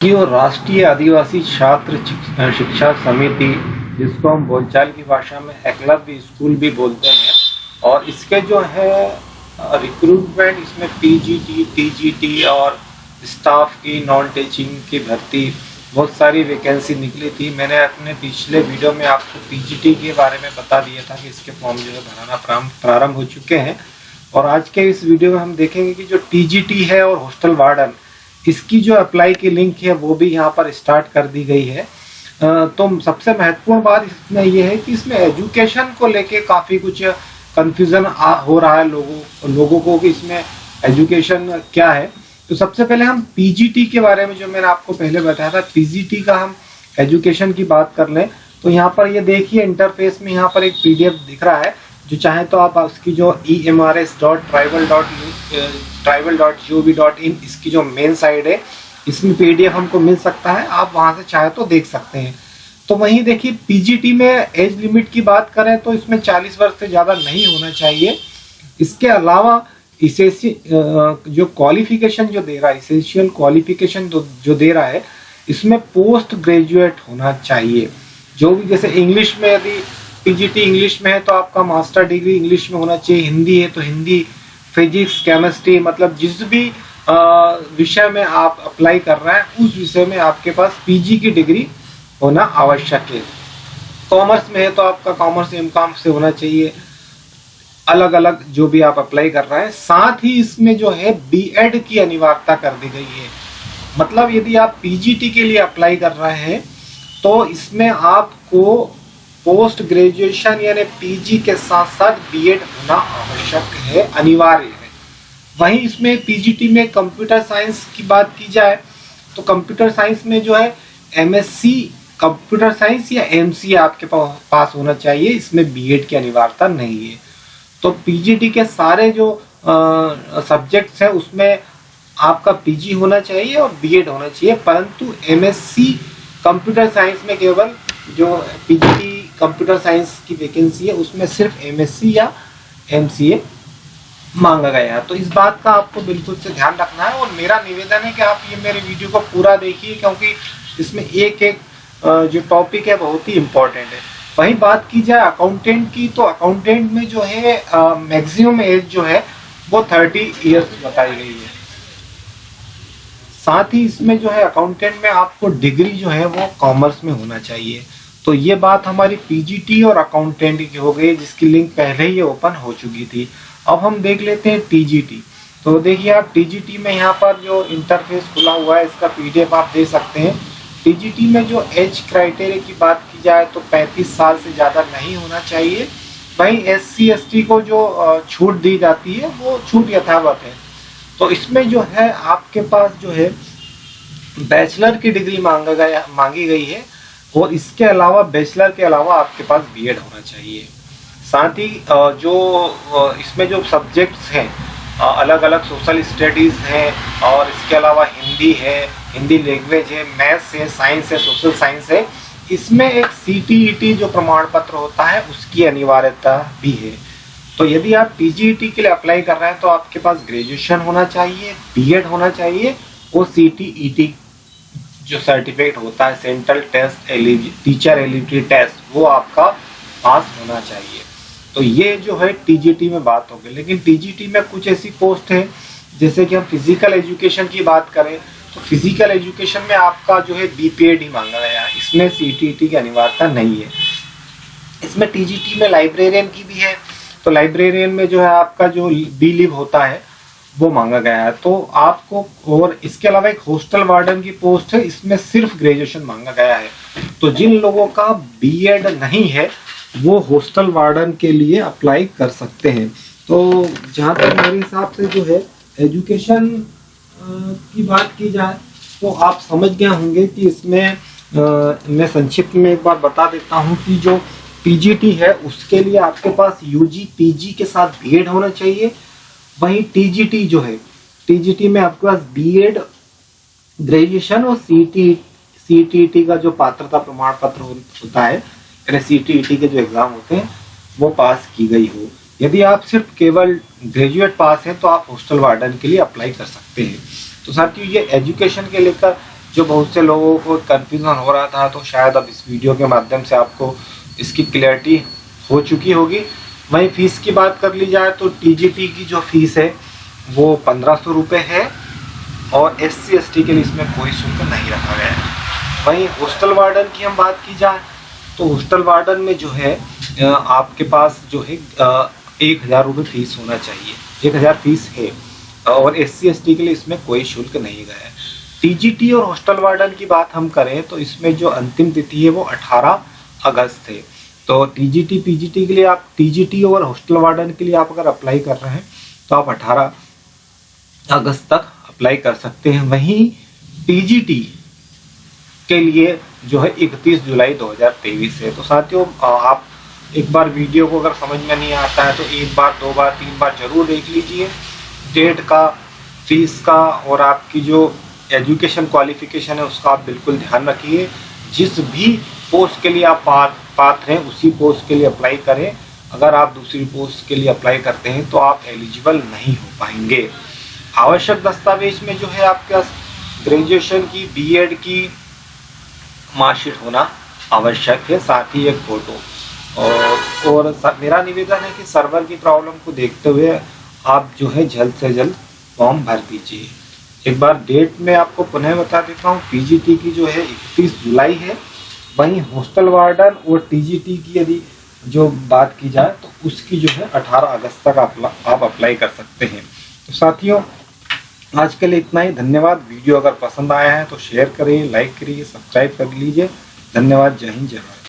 कि वो राष्ट्रीय आदिवासी छात्र शिक्षा समिति, जिसको हम बोलचाल की भाषा में एकलव्य स्कूल भी बोलते हैं, और इसके जो है रिक्रूटमेंट, इसमें पीजीटी, टीजीटी और स्टाफ की, नॉन टीचिंग की भर्ती, बहुत सारी वैकेंसी निकली थी। मैंने अपने पिछले वीडियो में आपको पीजीटी के बारे में बता दिया था कि इसके फॉर्म जो है भराना प्रारंभ हो चुके हैं। और आज के इस वीडियो में हम देखेंगे कि जो टीजीटी है और हॉस्टल वार्डन, इसकी जो अप्लाई की लिंक है वो भी यहाँ पर स्टार्ट कर दी गई है। तो सबसे महत्वपूर्ण बात इसमें यह है कि इसमें एजुकेशन को लेके काफ़ी कुछ कंफ्यूजन हो रहा है लोगों को कि इसमें एजुकेशन क्या है। तो सबसे पहले हम पीजीटी के बारे में, जो मैंने आपको पहले बताया था, पीजीटी का हम एजुकेशन की बात कर लें तो यहाँ पर ये देखिए इंटरफेस में यहाँ पर एक पीडीएफ दिख रहा है। जो चाहे तो आप उसकी जो emrs.tribal.gov.in इसकी जो मेन साइड है, इसमें पीडीएफ हमको मिल सकता है, आप वहां से चाहे तो देख सकते हैं। तो वहीं देखिए पीजीटी में एज लिमिट की बात करें तो इसमें 40 वर्ष से ज़्यादा नहीं होना चाहिए। इसके अलावा इसे जो क्वालिफिकेशन जो दे रहा है, इसेंशियल क्वालिफिकेशन जो दे रहा है, इसमें पोस्ट ग्रेजुएट होना चाहिए। जो भी, जैसे इंग्लिश में, यदि पीजीटी इंग्लिश में है तो आपका मास्टर डिग्री इंग्लिश में होना चाहिए, हिंदी है तो हिंदी, फिजिक्स, केमिस्ट्री, मतलब जिस भी विषय में आप अप्लाई कर रहे हैं उस विषय में आपके पास पीजी की डिग्री होना आवश्यक है। कॉमर्स में है तो आपका कॉमर्स एमकॉम से होना चाहिए, अलग अलग जो भी आप अप्लाई कर रहे हैं। साथ ही इसमें जो है बीएड की अनिवार्यता कर दी गई है। मतलब यदि आप पीजीटी के लिए अप्लाई कर रहे हैं तो इसमें आपको पोस्ट ग्रेजुएशन यानी पीजी के साथ साथ बीएड होना आवश्यक है, अनिवार्य है। वहीं इसमें पीजीटी में कंप्यूटर साइंस की बात की जाए तो कंप्यूटर साइंस में जो है एमएससी कंप्यूटर साइंस या एमसीए आपके पास होना चाहिए, इसमें बीएड की अनिवार्यता नहीं है। तो पीजीटी के सारे जो सब्जेक्ट्स हैं उसमें आपका पीजी होना चाहिए और बीएड होना चाहिए, परंतु एमएससी कंप्यूटर साइंस में केवल जो पीजीटी कंप्यूटर साइंस की वैकेंसी है उसमें सिर्फ एमएससी या एमसीए मांगा गया है। तो इस बात का आपको बिल्कुल से ध्यान रखना है और मेरा निवेदन है कि आप ये मेरे वीडियो को पूरा देखिए, क्योंकि इसमें एक एक जो टॉपिक है बहुत ही इम्पोर्टेंट है। वहीं बात की जाए अकाउंटेंट की, तो अकाउंटेंट में जो है मैक्सिमम एज जो है वो 30 ईयर्स बताई गई है। साथ ही इसमें जो है अकाउंटेंट में आपको डिग्री जो है वो कॉमर्स में होना चाहिए। तो ये बात हमारी पीजीटी और अकाउंटेंट की हो गई, जिसकी लिंक पहले ही ओपन हो चुकी थी। अब हम देख लेते हैं टीजीटी। तो देखिए आप टीजीटी में यहाँ पर जो इंटरफेस खुला हुआ है, इसका पीडीएफ आप दे सकते हैं। टीजीटी में जो एज क्राइटेरिया की बात की जाए तो 35 साल से ज़्यादा नहीं होना चाहिए। वहीं एससी एसटी को जो छूट दी जाती है वो छूट यथावत है। तो इसमें जो है आपके पास जो है बैचलर की डिग्री मांगी गई है, और इसके अलावा बैचलर के अलावा आपके पास बीएड होना चाहिए। साथ ही जो इसमें जो सब्जेक्ट्स हैं, अलग अलग सोशल स्टडीज़ हैं, और इसके अलावा हिंदी है, हिंदी लैंग्वेज है, मैथ्स है, साइंस है, सोशल साइंस है। इसमें एक सीटीईटी जो प्रमाण पत्र होता है उसकी अनिवार्यता भी है। तो यदि आप पीजीईटी के लिए अप्लाई कर रहे हैं तो आपके पास ग्रेजुएशन होना चाहिए, बीएड होना चाहिए, और सीटीईटी जो सर्टिफिकेट होता है, central test teacher eligibility test, वो आपका पास होना चाहिए। तो ये जो है टीजीटी में बात हो गई। लेकिन टीजीटी में कुछ ऐसी पोस्ट है, जैसे कि हम फिजिकल एजुकेशन की बात करें तो फिजिकल एजुकेशन में आपका जो है बीपीएड ही मांगा गया है, इसमें सीटीईटी की अनिवार्यता नहीं है। इसमें टीजीटी में लाइब्रेरियन की भी है, तो लाइब्रेरियन में जो है आपका जो बी लिव होता है वो मांगा गया है। तो आपको, और इसके अलावा एक हॉस्टल वार्डन की पोस्ट है, इसमें सिर्फ ग्रेजुएशन मांगा गया है। तो जिन लोगों का बीएड नहीं है वो हॉस्टल वार्डन के लिए अप्लाई कर सकते हैं। तो जहाँ तक मेरे हिसाब से जो है एजुकेशन की बात की जाए तो आप समझ गए होंगे कि इसमें मैं संक्षिप्त में एक बार बता देता हूँ कि जो पीजीटी है उसके लिए आपके पास यूजी पीजी के साथ बीएड होना चाहिए। वहीं टीजीटी जो है, टीजीटी में आपके पास बीएड, ग्रेजुएशन और सीटीईटी का जो पात्रता प्रमाण पत्र होता है, यानी सीटीईटी के जो एग्जाम होते हैं वो पास की गई हो। यदि आप सिर्फ केवल ग्रेजुएट पास हैं तो आप हॉस्टल वार्डन के लिए अप्लाई कर सकते हैं। तो साथियों, ये एजुकेशन के लेकर जो बहुत से लोगों को कंफ्यूजन हो रहा था, तो शायद अब इस वीडियो के माध्यम से आपको इसकी क्लैरिटी हो चुकी होगी। वहीं फीस की बात कर ली जाए तो टीजीटी की जो फीस है वो 1500 रुपये है और SC/ST के लिए इसमें कोई शुल्क नहीं रखा गया है। वहीं हॉस्टल वार्डन की हम बात की जाए तो हॉस्टल वार्डन में जो है आपके पास जो है 1000 रुपये फीस होना चाहिए, 1000 फीस है और SC/ST के लिए इसमें कोई शुल्क नहीं गया है। टीजीटी और हॉस्टल वार्डन की बात हम करें तो इसमें जो अंतिम तिथि है वो 18 अगस्त है। तो टीजीटी पीजीटी के लिए आप टीजीटी और हॉस्टल वार्डन के लिए आप अगर अप्लाई कर रहे हैं तो आप 18 अगस्त तक अप्लाई कर सकते हैं। वहीं पीजीटी के लिए जो है 31 जुलाई 2023 है। तो साथियों आप एक बार वीडियो को अगर समझ में नहीं आता है तो एक बार, दो बार, तीन बार जरूर देख लीजिए। डेट का, फीस का और आपकी जो एजुकेशन क्वालिफिकेशन है उसका आप बिल्कुल ध्यान रखिए। जिस भी पोस्ट के लिए आप पात्र हैं उसी पोस्ट के लिए अप्लाई करें। अगर आप दूसरी पोस्ट के लिए अप्लाई करते हैं तो आप एलिजिबल नहीं हो पाएंगे। आवश्यक दस्तावेज में जो है आपके पास ग्रेजुएशन की, बीएड की मार्कशीट होना आवश्यक है, साथ ही एक फोटो। और मेरा निवेदन है कि सर्वर की प्रॉब्लम को देखते हुए आप जो है जल्द से जल्द फॉर्म भर दीजिए। एक बार डेट में आपको पुनः बता देता हूँ, पीजीटी की जो है 31 जुलाई है। वहीं हॉस्टल वार्डन और टीजीटी की यदि जो बात की जाए तो उसकी जो है 18 अगस्त तक आप अप्लाई कर सकते हैं। तो साथियों आज के लिए इतना ही। धन्यवाद। वीडियो अगर पसंद आया है तो शेयर करिए, लाइक करिए, सब्सक्राइब कर लीजिए। धन्यवाद। जय हिंद, जय भारत।